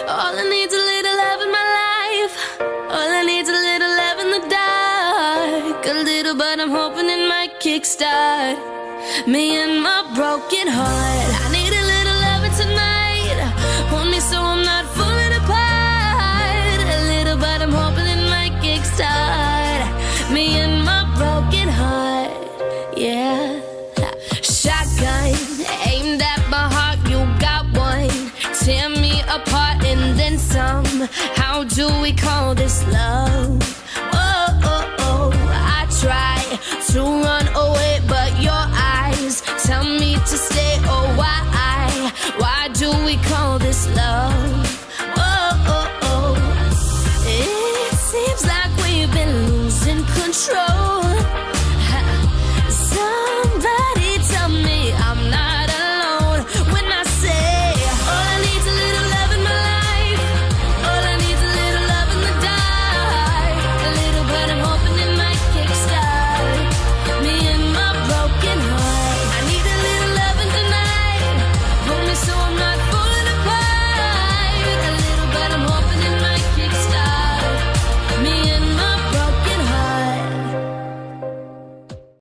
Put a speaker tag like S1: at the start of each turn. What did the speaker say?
S1: All I need's a little love in my life. All I need's a little love in the dark. A little, but I'm hoping it might kickstart me and my broken heart. I need a little loving tonight. Hold me so I'm not falling apart. A little, but I'm hoping it might kickstart me and my broken heart. Yeah. Shotgun aimed at my heart. You got one. Tear me apart and then some. How do we call this love? Oh, oh, oh. I try to run away, but your eyes tell me to stay. Oh, why do we call this love?